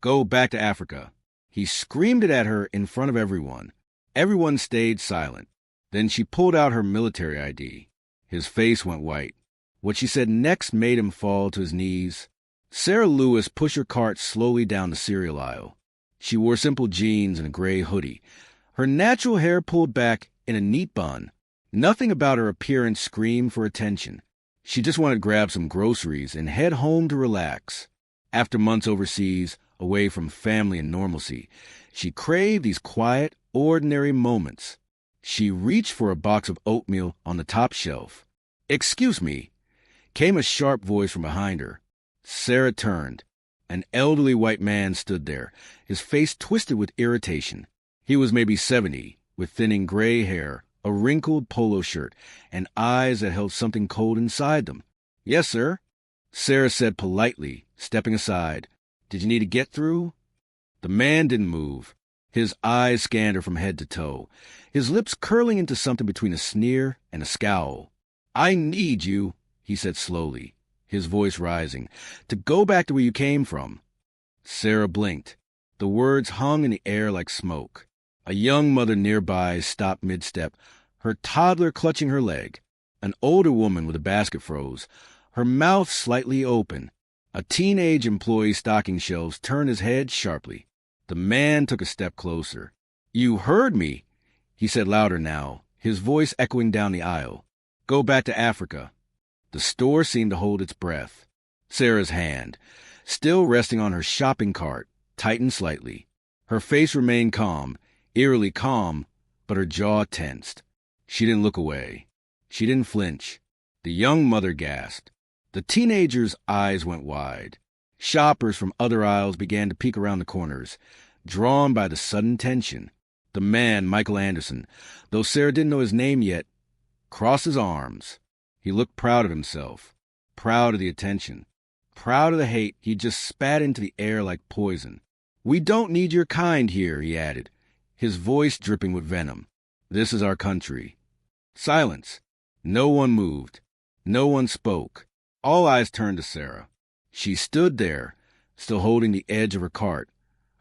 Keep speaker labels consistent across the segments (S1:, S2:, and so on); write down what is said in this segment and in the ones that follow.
S1: Go back to Africa. He screamed it at her in front of everyone. Everyone stayed silent. Then she pulled out her military ID. His face went white. What she said next made him fall to his knees. Sarah Lewis pushed her cart slowly down the cereal aisle. She wore simple jeans and a gray hoodie. Her natural hair pulled back in a neat bun. Nothing about her appearance screamed for attention. She just wanted to grab some groceries and head home to relax. After months overseas, away from family and normalcy, she craved these quiet, ordinary moments. She reached for a box of oatmeal on the top shelf. "Excuse me," came a sharp voice from behind her. Sarah turned. An elderly white man stood there, his face twisted with irritation. He was maybe 70, with thinning gray hair, a wrinkled polo shirt, and eyes that held something cold inside them. "Yes, sir," Sarah said politely, stepping aside. "Did you need to get through?" The man didn't move. His eyes scanned her from head to toe, his lips curling into something between a sneer and a scowl. "I need you," he said slowly, his voice rising, "to go back to where you came from." Sarah blinked. The words hung in the air like smoke. A young mother nearby stopped mid-step, her toddler clutching her leg. An older woman with a basket froze, her mouth slightly open. A teenage employee stocking shelves turned his head sharply. The man took a step closer. "You heard me," he said louder now, his voice echoing down the aisle. "Go back to Africa." The store seemed to hold its breath. Sarah's hand, still resting on her shopping cart, tightened slightly. Her face remained calm, eerily calm, but her jaw tensed. She didn't look away. She didn't flinch. The young mother gasped. The teenager's eyes went wide. Shoppers from other aisles began to peek around the corners, drawn by the sudden tension. The man, Michael Anderson, though Sarah didn't know his name yet, crossed his arms. He looked proud of himself, proud of the attention, proud of the hate he'd just spat into the air like poison. "We don't need your kind here," he added, his voice dripping with venom. "This is our country." Silence. No one moved. No one spoke. All eyes turned to Sarah. She stood there, still holding the edge of her cart,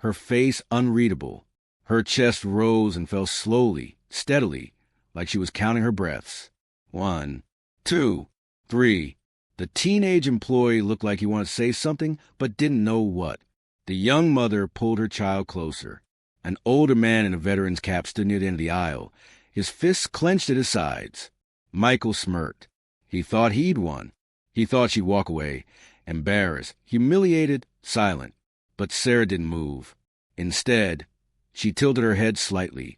S1: her face unreadable. Her chest rose and fell slowly, steadily, like she was counting her breaths. 1, 2, 3. The teenage employee looked like he wanted to say something, but didn't know what. The young mother pulled her child closer. An older man in a veteran's cap stood near the end of the aisle, his fists clenched at his sides. Michael smirked. He thought he'd won. He thought she'd walk away, embarrassed, humiliated, silent. But Sarah didn't move. Instead, she tilted her head slightly,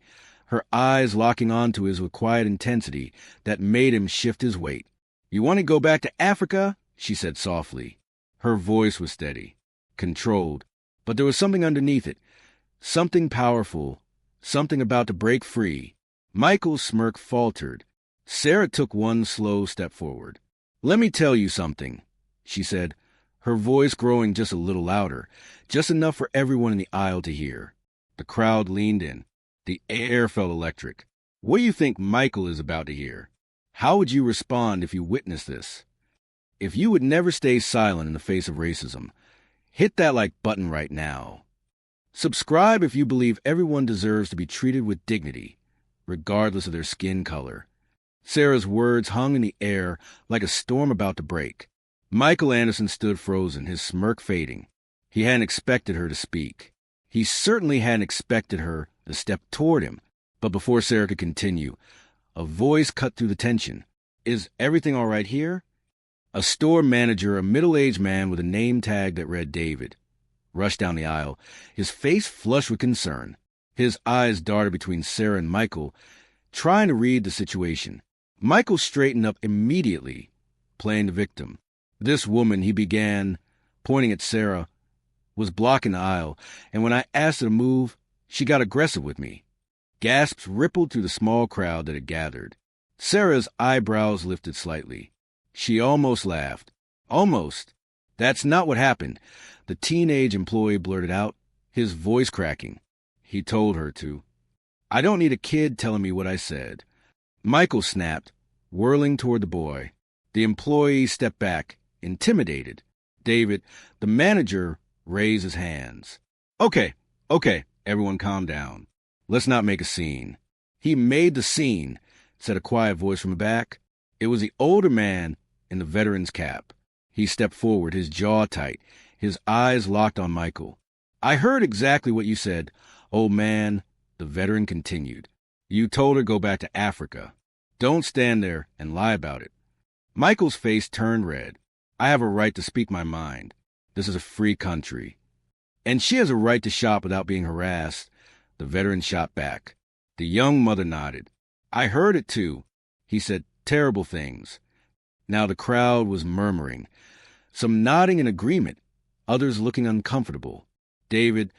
S1: her eyes locking onto his with quiet intensity that made him shift his weight. "You want to go back to Africa?" she said softly. Her voice was steady, controlled, but there was something underneath it, something powerful, something about to break free. Michael's smirk faltered. Sarah took one slow step forward. "Let me tell you something," she said, her voice growing just a little louder, just enough for everyone in the aisle to hear. The crowd leaned in. The air felt electric. "What do you think Michael is about to hear? How would you respond if you witnessed this? If you would never stay silent in the face of racism, hit that like button right now. Subscribe if you believe everyone deserves to be treated with dignity, regardless of their skin color." Sarah's words hung in the air like a storm about to break. Michael Anderson stood frozen, his smirk fading. He hadn't expected her to speak. He certainly hadn't expected her to step toward him. But before Sarah could continue, a voice cut through the tension. "Is everything all right here?" A store manager, a middle-aged man with a name tag that read David, rushed down the aisle, his face flushed with concern. His eyes darted between Sarah and Michael, trying to read the situation. Michael straightened up immediately, playing the victim. "This woman," he began, pointing at Sarah, "was blocking the aisle, and when I asked her to move, she got aggressive with me." Gasps rippled through the small crowd that had gathered. Sarah's eyebrows lifted slightly. She almost laughed. "Almost. That's not what happened," the teenage employee blurted out, his voice cracking. He told her to. "I don't need a kid telling me what I said." Michael snapped, whirling toward the boy. The employee stepped back, intimidated. David, the manager, raised his hands. Okay, okay, everyone calm down. Let's not make a scene. He made the scene, said a quiet voice from the back. It was the older man in the veteran's cap. He stepped forward, his jaw tight, his eyes locked on Michael. I heard exactly what you said, old man, the veteran continued. You told her go back to Africa. Don't stand there and lie about it. Michael's face turned red. I have a right to speak my mind. This is a free country. And she has a right to shop without being harassed. The veteran shot back. The young mother nodded. I heard it too. He said terrible things. Now the crowd was murmuring, some nodding in agreement, others looking uncomfortable. David,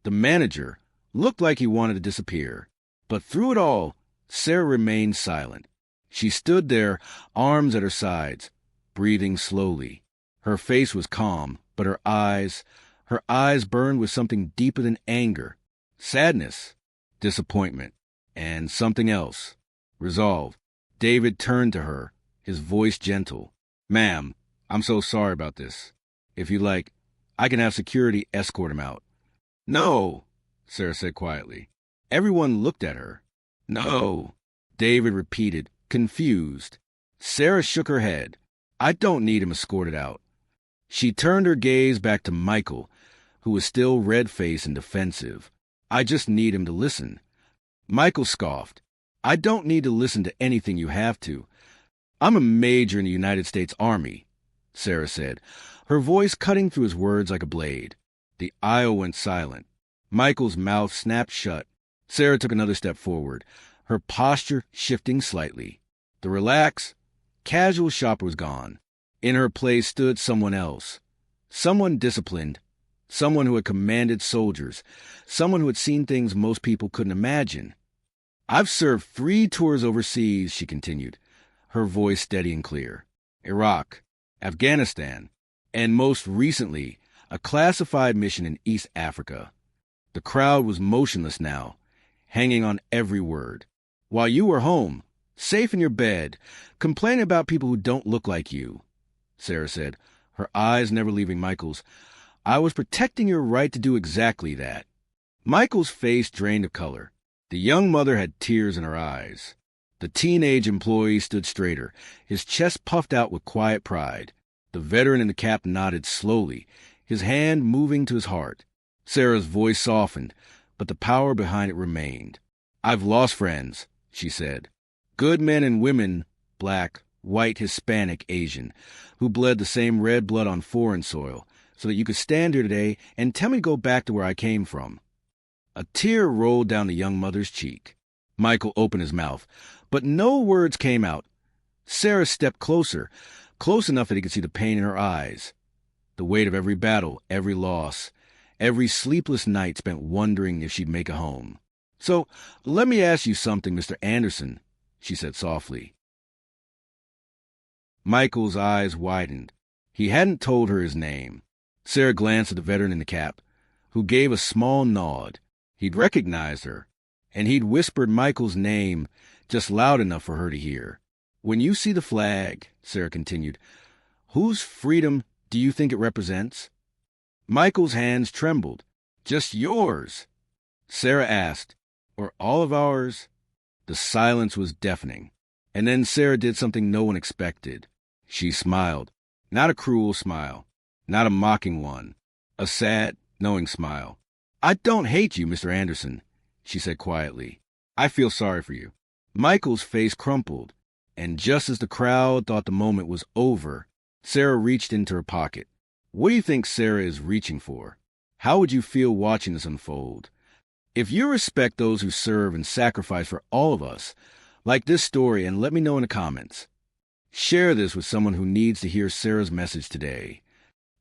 S1: the manager, looked like he wanted to disappear. But through it all, Sarah remained silent. She stood there, arms at her sides, breathing slowly. Her face was calm, but her eyes burned with something deeper than anger, sadness, disappointment, and something else, resolve. David turned to her, his voice gentle. Ma'am, I'm so sorry about this. If you like, I can have security escort him out. No, Sarah said quietly. Everyone looked at her. No, David repeated, confused. Sarah shook her head. I don't need him escorted out. She turned her gaze back to Michael, who was still red-faced and defensive. I just need him to listen. Michael scoffed. I don't need to listen to anything you have to. I'm a major in the United States Army, Sarah said, her voice cutting through his words like a blade. The aisle went silent. Michael's mouth snapped shut. Sarah took another step forward, her posture shifting slightly. The relaxed, casual shopper was gone. In her place stood someone else. Someone disciplined. Someone who had commanded soldiers. Someone who had seen things most people couldn't imagine. I've served 3 tours overseas, she continued, her voice steady and clear. Iraq, Afghanistan, and most recently, a classified mission in East Africa. The crowd was motionless now, hanging on every word. While you were home, safe in your bed, complaining about people who don't look like you, Sarah said, her eyes never leaving Michael's. I was protecting your right to do exactly that. Michael's face drained of color. The young mother had tears in her eyes. The teenage employee stood straighter, his chest puffed out with quiet pride. The veteran in the cap nodded slowly, his hand moving to his heart. Sarah's voice softened, but the power behind it remained. I've lost friends, she said. Good men and women, black, white, Hispanic, Asian, who bled the same red blood on foreign soil, so that you could stand here today and tell me to go back to where I came from. A tear rolled down the young mother's cheek. Michael opened his mouth, but no words came out. Sarah stepped closer, close enough that he could see the pain in her eyes. The weight of every battle, every loss, every sleepless night spent wondering if she'd make a home. So, let me ask you something, Mr. Anderson, she said softly. Michael's eyes widened. He hadn't told her his name. Sarah glanced at the veteran in the cap, who gave a small nod. He'd recognized her, and he'd whispered Michael's name just loud enough for her to hear. When you see the flag, Sarah continued, whose freedom do you think it represents? Michael's hands trembled. Just yours, Sarah asked, or all of ours? The silence was deafening. And then Sarah did something no one expected. She smiled. Not a cruel smile, not a mocking one, a sad, knowing smile. I don't hate you, Mr. Anderson, she said quietly. I feel sorry for you. Michael's face crumpled, and just as the crowd thought the moment was over, Sarah reached into her pocket. What do you think Sarah is reaching for? How would you feel watching this unfold? If you respect those who serve and sacrifice for all of us, like this story and let me know in the comments. Share this with someone who needs to hear Sarah's message today.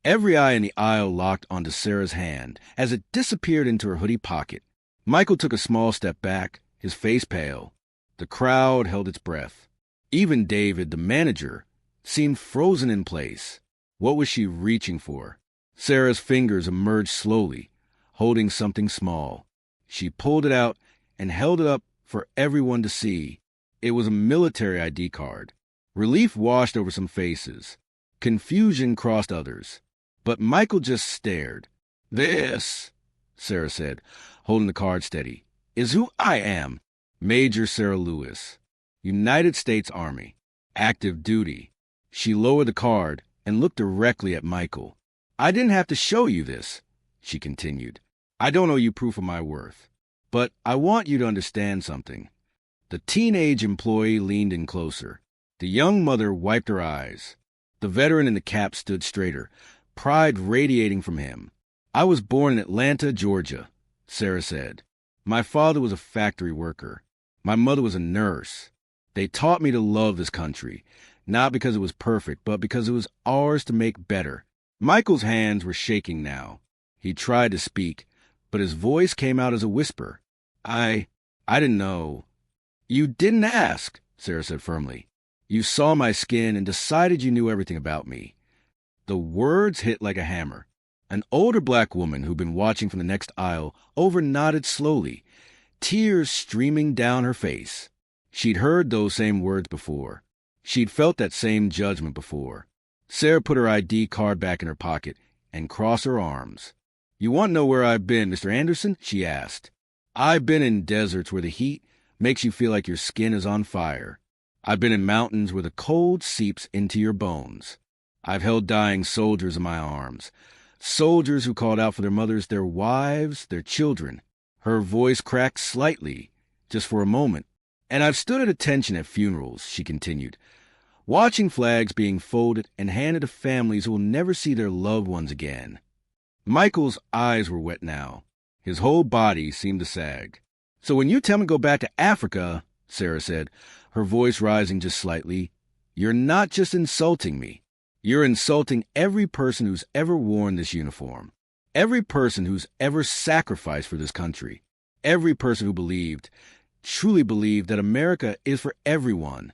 S1: Every eye in the aisle locked onto Sarah's hand as it disappeared into her hoodie pocket. Michael took a small step back, his face pale. The crowd held its breath. Even David, the manager, seemed frozen in place. What was she reaching for? Sarah's fingers emerged slowly, holding something small. She pulled it out and held it up for everyone to see. It was a military ID card. Relief washed over some faces. Confusion crossed others. But Michael just stared. This, Sarah said, holding the card steady, is who I am. Major Sarah Lewis, United States Army, active duty. She lowered the card and looked directly at Michael. I didn't have to show you this, she continued. I don't owe you proof of my worth. But I want you to understand something. The teenage employee leaned in closer. The young mother wiped her eyes. The veteran in the cap stood straighter, pride radiating from him. I was born in Atlanta, Georgia, Sarah said. My father was a factory worker. My mother was a nurse. They taught me to love this country, not because it was perfect, but because it was ours to make better. Michael's hands were shaking now. He tried to speak, but his voice came out as a whisper. I didn't know. You didn't ask, Sarah said firmly. You saw my skin and decided you knew everything about me. The words hit like a hammer. An older black woman who'd been watching from the next aisle over nodded slowly, tears streaming down her face. She'd heard those same words before. She'd felt that same judgment before. Sarah put her ID card back in her pocket and crossed her arms. You want to know where I've been, Mr. Anderson? She asked. I've been in deserts where the heat makes you feel like your skin is on fire. I've been in mountains where the cold seeps into your bones. I've held dying soldiers in my arms. Soldiers who called out for their mothers, their wives, their children. Her voice cracked slightly, just for a moment. And I've stood at attention at funerals, she continued, watching flags being folded and handed to families who will never see their loved ones again. Michael's eyes were wet now. His whole body seemed to sag. So when you tell me to go back to Africa, Sarah said, her voice rising just slightly, you're not just insulting me. You're insulting every person who's ever worn this uniform. Every person who's ever sacrificed for this country. Every person who believed, truly believed that America is for everyone.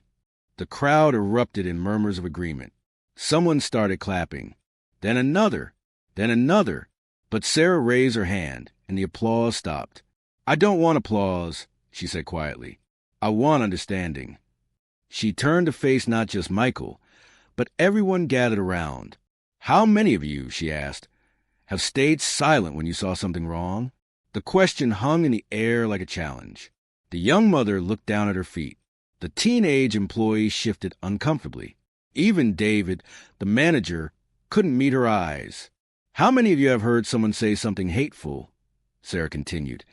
S1: The crowd erupted in murmurs of agreement. Someone started clapping. Then another. But Sarah raised her hand, and the applause stopped. I don't want applause, she said quietly. I want understanding. She turned to face not just Michael, but everyone gathered around. How many of you, she asked, have stayed silent when you saw something wrong? The question hung in the air like a challenge. The young mother looked down at her feet. The teenage employee shifted uncomfortably. Even David, the manager, couldn't meet her eyes. How many of you have heard someone say something hateful, Sarah continued,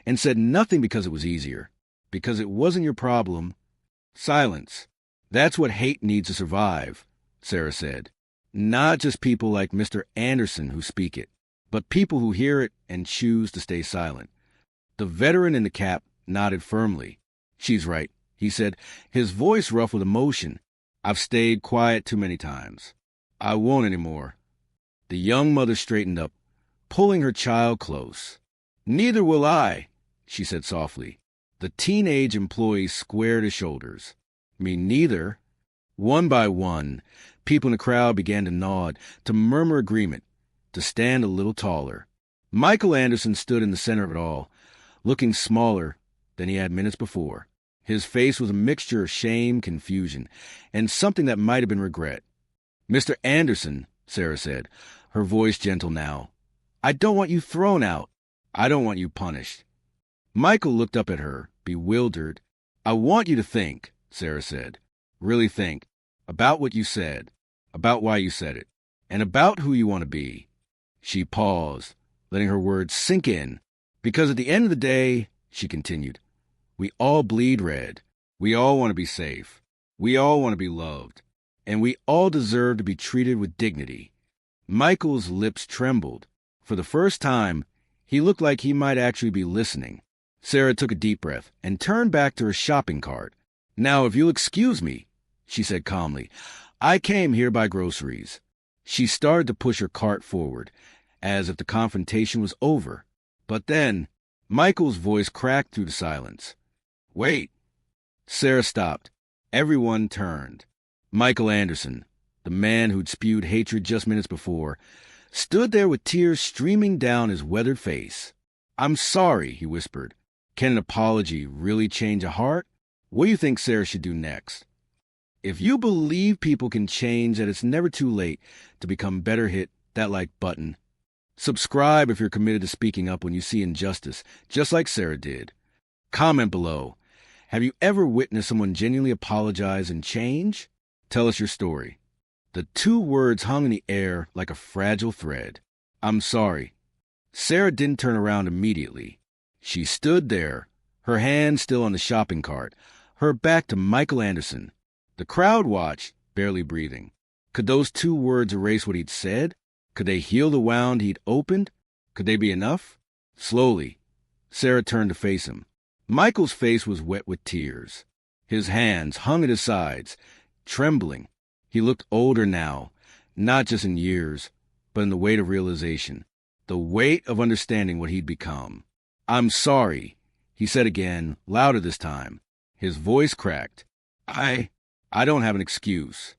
S1: and said nothing because it was easier, because it wasn't your problem? Silence. That's what hate needs to survive, Sarah said. Not just people like Mr. Anderson who speak it, but people who hear it and choose to stay silent. The veteran in the cap nodded firmly. She's right, he said, his voice rough with emotion. I've stayed quiet too many times. I won't anymore. The young mother straightened up, pulling her child close. Neither will I, she said softly. The teenage employee squared his shoulders. Me neither. One by one, people in the crowd began to nod, to murmur agreement, to stand a little taller. Michael Anderson stood in the center of it all, looking smaller than he had minutes before. His face was a mixture of shame, confusion, and something that might have been regret. Mr. Anderson, Sarah said, her voice gentle now, I don't want you thrown out. I don't want you punished. Michael looked up at her, bewildered. I want you to think, Sarah said. Really think about what you said, about why you said it, and about who you want to be. She paused, letting her words sink in. Because at the end of the day, she continued, we all bleed red. We all want to be safe. We all want to be loved. And we all deserve to be treated with dignity. Michael's lips trembled. For the first time, he looked like he might actually be listening. Sarah took a deep breath and turned back to her shopping cart. Now, if you'll excuse me, she said calmly, I came here by groceries. She started to push her cart forward, as if the confrontation was over. But then, Michael's voice cracked through the silence. Wait. Sarah stopped. Everyone turned. Michael Anderson, the man who'd spewed hatred just minutes before, stood there with tears streaming down his weathered face. I'm sorry, he whispered. Can an apology really change a heart? What do you think Sarah should do next? If you believe people can change, that it's never too late to become better, hit that like button. Subscribe if you're committed to speaking up when you see injustice, just like Sarah did. Comment below. Have you ever witnessed someone genuinely apologize and change? Tell us your story. The 2 words hung in the air like a fragile thread. I'm sorry. Sarah didn't turn around immediately. She stood there, her hand still on the shopping cart, her back to Michael Anderson. The crowd watched, barely breathing. Could those 2 words erase what he'd said? Could they heal the wound he'd opened? Could they be enough? Slowly, Sarah turned to face him. Michael's face was wet with tears. His hands hung at his sides, trembling. He looked older now, not just in years, but in the weight of realization, the weight of understanding what he'd become. I'm sorry, he said again, louder this time. His voice cracked. I don't have an excuse.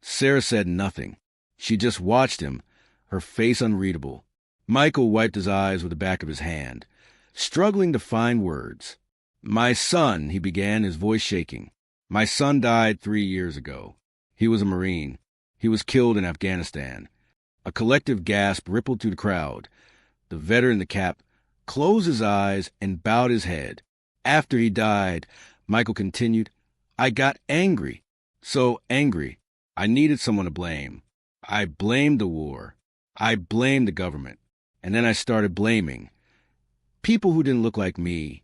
S1: Sarah said nothing. She just watched him, her face unreadable. Michael wiped his eyes with the back of his hand, struggling to find words. My son, he began, his voice shaking. My son died 3 years ago. He was a Marine. He was killed in Afghanistan. A collective gasp rippled through the crowd. The veteran in the cap closed his eyes and bowed his head. After he died, Michael continued, I got angry. So angry. I needed someone to blame. I blamed the war. I blamed the government. And then I started blaming people who didn't look like me.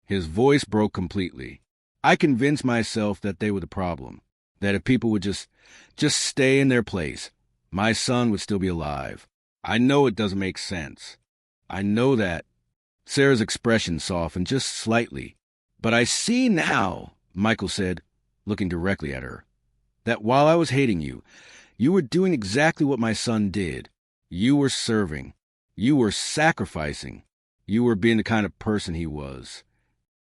S1: His voice broke completely. I convinced myself that they were the problem, that if people would just stay in their place, my son would still be alive. I know it doesn't make sense. I know that. Sarah's expression softened just slightly. But I see now, Michael said, looking directly at her, that while I was hating you, you were doing exactly what my son did. You were serving. You were sacrificing. You were being the kind of person he was.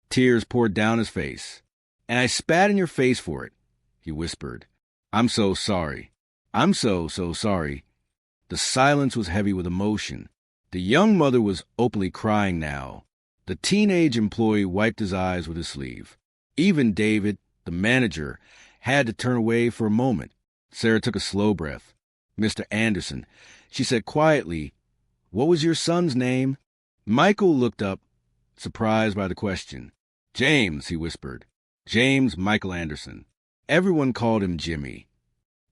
S1: Tears poured down his face. And I spat in your face for it, he whispered. I'm so sorry. I'm so sorry. The silence was heavy with emotion. The young mother was openly crying now. The teenage employee wiped his eyes with his sleeve. Even David, the manager, had to turn away for a moment. Sarah took a slow breath. Mr. Anderson, she said quietly, what was your son's name? Michael looked up, surprised by the question. James, he whispered. James Michael Anderson. Everyone called him Jimmy.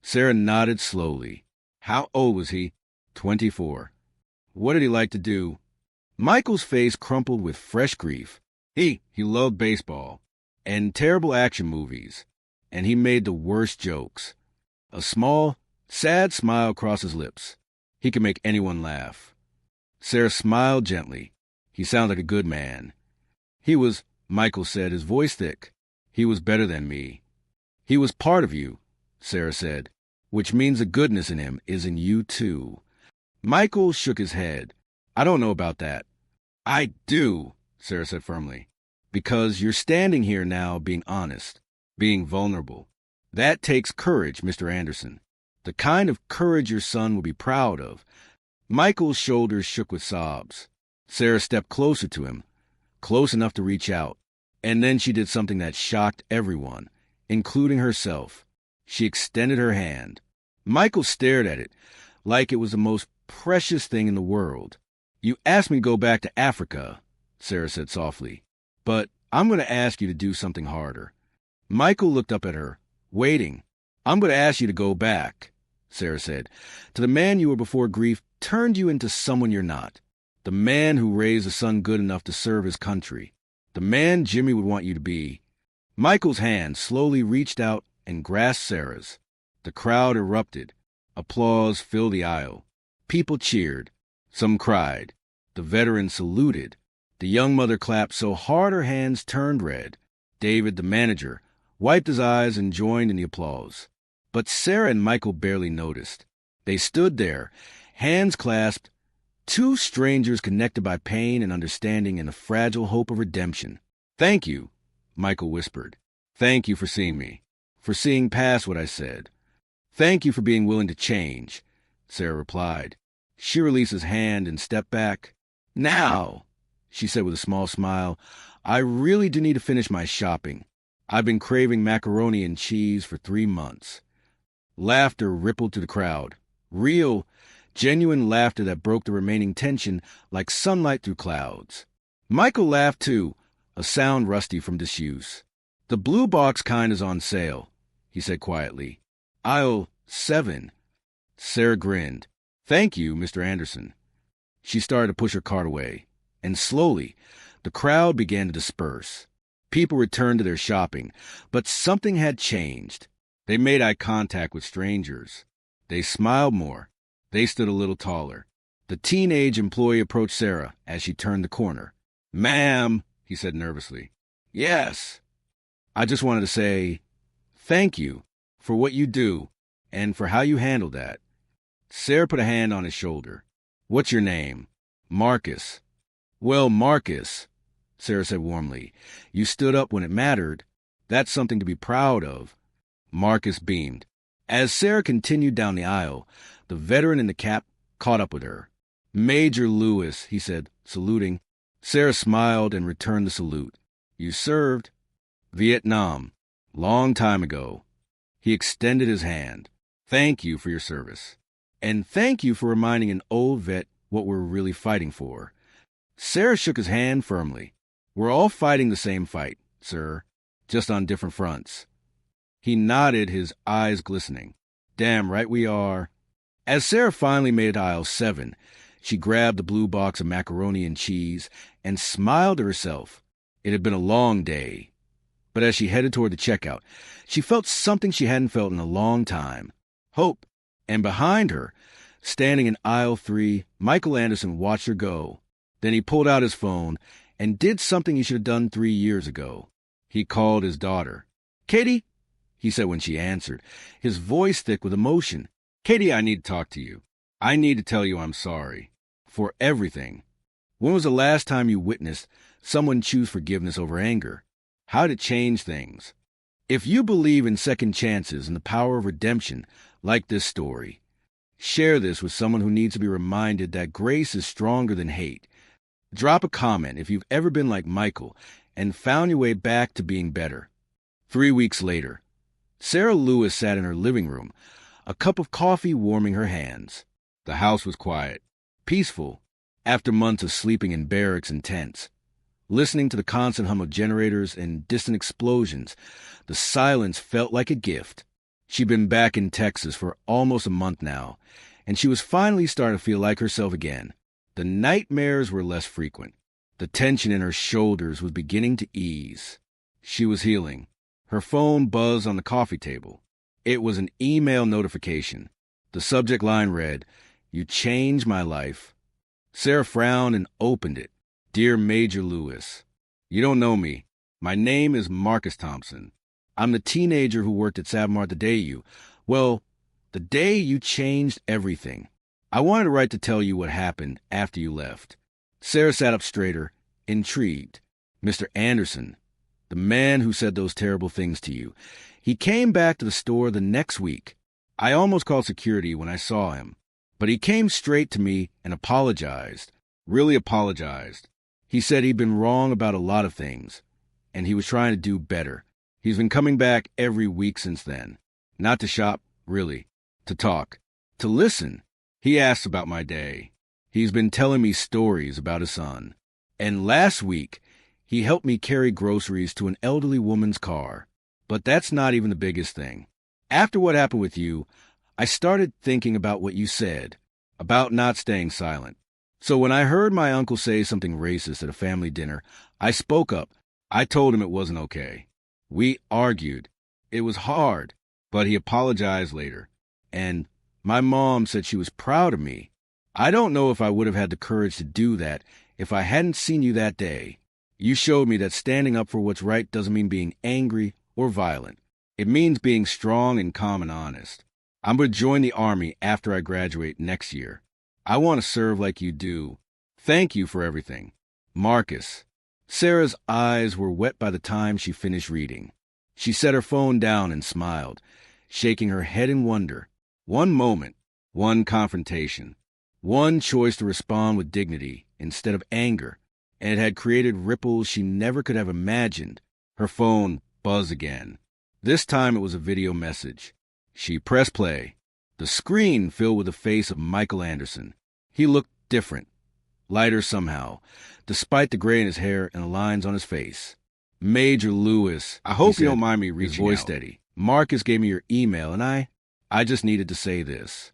S1: Sarah nodded slowly. How old was he? 24. What did he like to do? Michael's face crumpled with fresh grief. He loved baseball and terrible action movies, and he made the worst jokes. A small, sad smile crossed his lips. He could make anyone laugh. Sarah smiled gently. He sounded like a good man. He was, Michael said, his voice thick. He was better than me. He was part of you, Sarah said, which means the goodness in him is in you too. Michael shook his head. I don't know about that. I do, Sarah said firmly, because you're standing here now being honest, being vulnerable. That takes courage, Mr. Anderson. The kind of courage your son will be proud of. Michael's shoulders shook with sobs. Sarah stepped closer to him, close enough to reach out, and then she did something that shocked everyone, including herself. She extended her hand. Michael stared at it like it was the most precious thing in the world. You asked me to go back to Africa, Sarah said softly, but I'm going to ask you to do something harder. Michael looked up at her, waiting. I'm going to ask you to go back, Sarah said, to the man you were before grief turned you into someone you're not. The man who raised a son good enough to serve his country. The man Jimmy would want you to be. Michael's hand slowly reached out and grasped Sarah's. The crowd erupted. Applause filled the aisle. People cheered. Some cried. The veteran saluted. The young mother clapped so hard her hands turned red. David, the manager, wiped his eyes and joined in the applause. But Sarah and Michael barely noticed. They stood there, hands clasped, two strangers connected by pain and understanding and the fragile hope of redemption. Thank you, Michael whispered. Thank you for seeing me, for seeing past what I said. Thank you for being willing to change, Sarah replied. She released his hand and stepped back. Now, she said with a small smile, I really do need to finish my shopping. I've been craving macaroni and cheese for 3 months. Laughter rippled through the crowd. Real, genuine laughter that broke the remaining tension like sunlight through clouds. Michael laughed too, a sound rusty from disuse. "The blue box kind is on sale," he said quietly. "Aisle 7. Sarah grinned. "Thank you, Mr. Anderson." She started to push her cart away, and slowly, the crowd began to disperse. People returned to their shopping, but something had changed. They made eye contact with strangers. They smiled more. They stood a little taller. The teenage employee approached Sarah as she turned the corner. "Ma'am," he said nervously. "Yes." "I just wanted to say thank you for what you do and for how you handled that." Sarah put a hand on his shoulder. "What's your name?" "Marcus." "Well, Marcus," Sarah said warmly, "you stood up when it mattered. That's something to be proud of." Marcus beamed. As Sarah continued down the aisle, the veteran in the cap caught up with her. "Major Lewis," he said, saluting. Sarah smiled and returned the salute. "You served?" "Vietnam. Long time ago." He extended his hand. "Thank you for your service. And thank you for reminding an old vet what we're really fighting for." Sarah shook his hand firmly. "We're all fighting the same fight, sir, just on different fronts." He nodded, his eyes glistening. "Damn right we are." As Sarah finally made it to aisle 7, she grabbed the blue box of macaroni and cheese and smiled to herself. It had been a long day. But as she headed toward the checkout, she felt something she hadn't felt in a long time. Hope. And behind her, standing in aisle 3, Michael Anderson watched her go. Then he pulled out his phone and did something he should have done 3 years ago. He called his daughter. "Katie," he said when she answered, his voice thick with emotion. "Katie, I need to talk to you. I need to tell you I'm sorry. For everything. When was the last time you witnessed someone choose forgiveness over anger? How did it change things? If you believe in second chances and the power of redemption, like this story, share this with someone who needs to be reminded that grace is stronger than hate. Drop a comment if you've ever been like Michael and found your way back to being better." 3 weeks later, Sarah Lewis sat in her living room, a cup of coffee warming her hands. The house was quiet, peaceful, after months of sleeping in barracks and tents. Listening to the constant hum of generators and distant explosions, the silence felt like a gift. She'd been back in Texas for almost a month now, and she was finally starting to feel like herself again. The nightmares were less frequent. The tension in her shoulders was beginning to ease. She was healing. Her phone buzzed on the coffee table. It was an email notification. The subject line read, "You changed my life." Sarah frowned and opened it. "Dear Major Lewis, you don't know me. My name is Marcus Thompson. I'm the teenager who worked at Savmart the day the day you changed everything. I wanted to write to tell you what happened after you left." Sarah sat up straighter, intrigued. "Mr. Anderson, the man who said those terrible things to you, he came back to the store the next week. I almost called security when I saw him, but he came straight to me and apologized, really apologized. He said he'd been wrong about a lot of things, and he was trying to do better. He's been coming back every week since then. Not to shop, really. To talk. To listen. He asks about my day. He's been telling me stories about his son. And last week, he helped me carry groceries to an elderly woman's car. But that's not even the biggest thing. After what happened with you, I started thinking about what you said, about not staying silent. So when I heard my uncle say something racist at a family dinner, I spoke up. I told him it wasn't okay. We argued. It was hard, but he apologized later. And my mom said she was proud of me. I don't know if I would have had the courage to do that if I hadn't seen you that day. You showed me that standing up for what's right doesn't mean being angry or violent. It means being strong and calm and honest. I'm going to join the Army after I graduate next year. I want to serve like you do. Thank you for everything. Marcus." Sarah's eyes were wet by the time she finished reading. She set her phone down and smiled, shaking her head in wonder. One moment, one confrontation, one choice to respond with dignity instead of anger, and it had created ripples she never could have imagined. Her phone buzzed again. This time it was a video message. She pressed play. The screen filled with the face of Michael Anderson. He looked different, lighter somehow, despite the gray in his hair and the lines on his face. Major Lewis, I hope you don't mind me reaching out. His voice steady. Marcus gave me your email, and I just needed to say this.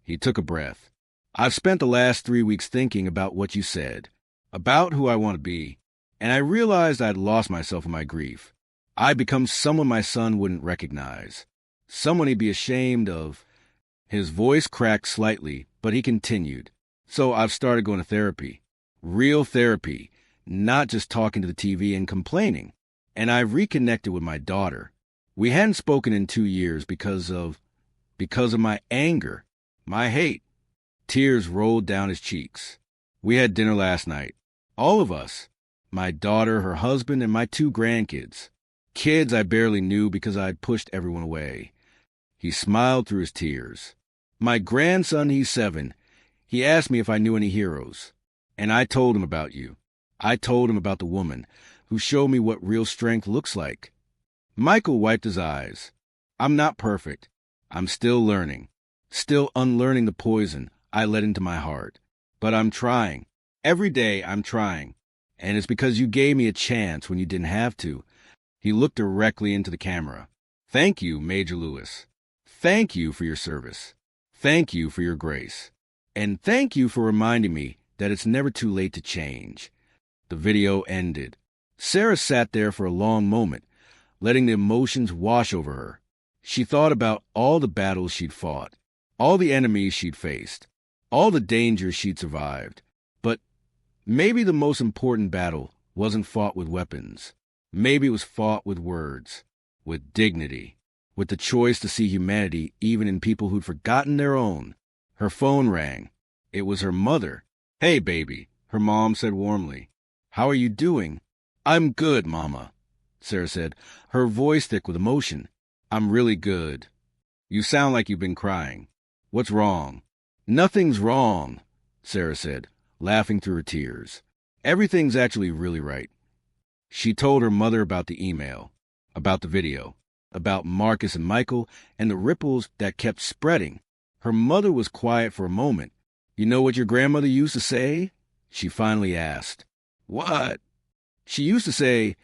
S1: He took a breath. I've spent the last 3 weeks thinking about what you said, about who I want to be, and I realized I'd lost myself in my grief. I'd become someone my son wouldn't recognize, someone he'd be ashamed of. His voice cracked slightly, but he continued. So I've started going to therapy. Real therapy, not just talking to the TV and complaining. And I've reconnected with my daughter. We hadn't spoken in 2 years because of my anger, my hate. Tears rolled down his cheeks. We had dinner last night. All of us. My daughter, her husband, and my 2 grandkids. Kids I barely knew because I'd pushed everyone away. He smiled through his tears. My grandson, he's 7. He asked me if I knew any heroes. And I told him about you. I told him about the woman who showed me what real strength looks like. Michael wiped his eyes. I'm not perfect. I'm still learning. Still unlearning the poison I let into my heart. But I'm trying. Every day I'm trying. And it's because you gave me a chance when you didn't have to. He looked directly into the camera. Thank you, Major Lewis. Thank you for your service. Thank you for your grace. And thank you for reminding me that it's never too late to change. The video ended. Sarah sat there for a long moment, letting the emotions wash over her. She thought about all the battles she'd fought, all the enemies she'd faced, all the dangers she'd survived. But maybe the most important battle wasn't fought with weapons. Maybe it was fought with words, with dignity, with the choice to see humanity even in people who'd forgotten their own. Her phone rang. It was her mother. Hey, baby, her mom said warmly. How are you doing? I'm good, Mama, Sarah said, her voice thick with emotion. I'm really good. You sound like you've been crying. What's wrong? Nothing's wrong, Sarah said, laughing through her tears. Everything's actually really right. She told her mother about the email, about the video, about Marcus and Michael, and the ripples that kept spreading. Her mother was quiet for a moment. You know what your grandmother used to say? She finally asked. What? She used to say,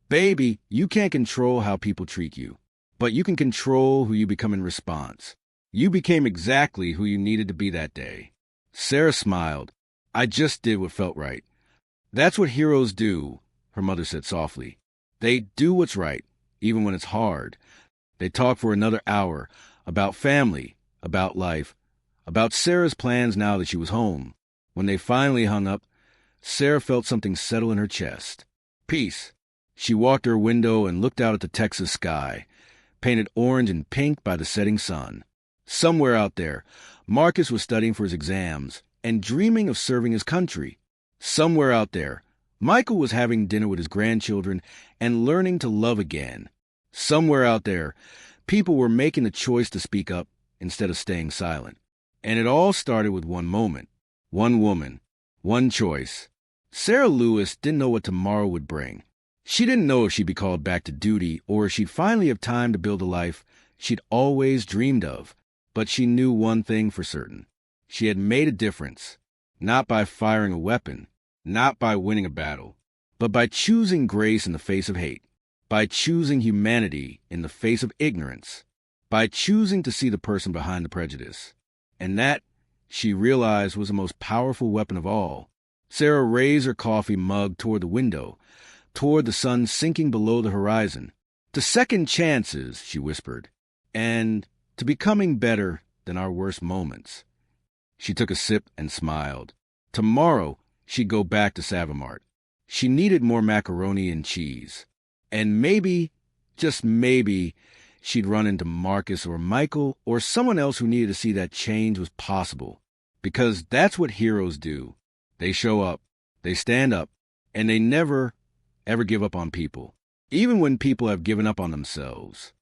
S1: baby, you can't control how people treat you, but you can control who you become in response. You became exactly who you needed to be that day. Sarah smiled. I just did what felt right. That's what heroes do, her mother said softly. They do what's right, even when it's hard. They talked for another hour about family, about life, about Sarah's plans now that she was home. When they finally hung up, Sarah felt something settle in her chest. Peace. She walked to her window and looked out at the Texas sky, painted orange and pink by the setting sun. Somewhere out there, Marcus was studying for his exams and dreaming of serving his country. Somewhere out there, Michael was having dinner with his grandchildren and learning to love again. Somewhere out there, people were making the choice to speak up instead of staying silent. And it all started with one moment, one woman, one choice. Sarah Lewis didn't know what tomorrow would bring. She didn't know if she'd be called back to duty or if she'd finally have time to build a life she'd always dreamed of. But she knew one thing for certain. She had made a difference, not by firing a weapon, not by winning a battle, but by choosing grace in the face of hate, by choosing humanity in the face of ignorance, by choosing to see the person behind the prejudice. And that, she realized, was the most powerful weapon of all. Sarah raised her coffee mug toward the window, toward the sun sinking below the horizon. To second chances, she whispered, and to becoming better than our worst moments. She took a sip and smiled. Tomorrow, she'd go back to Savamart. She needed more macaroni and cheese. And maybe, just maybe, she'd run into Marcus or Michael or someone else who needed to see that change was possible. Because that's what heroes do. They show up, they stand up, and they never, ever give up on people, even when people have given up on themselves.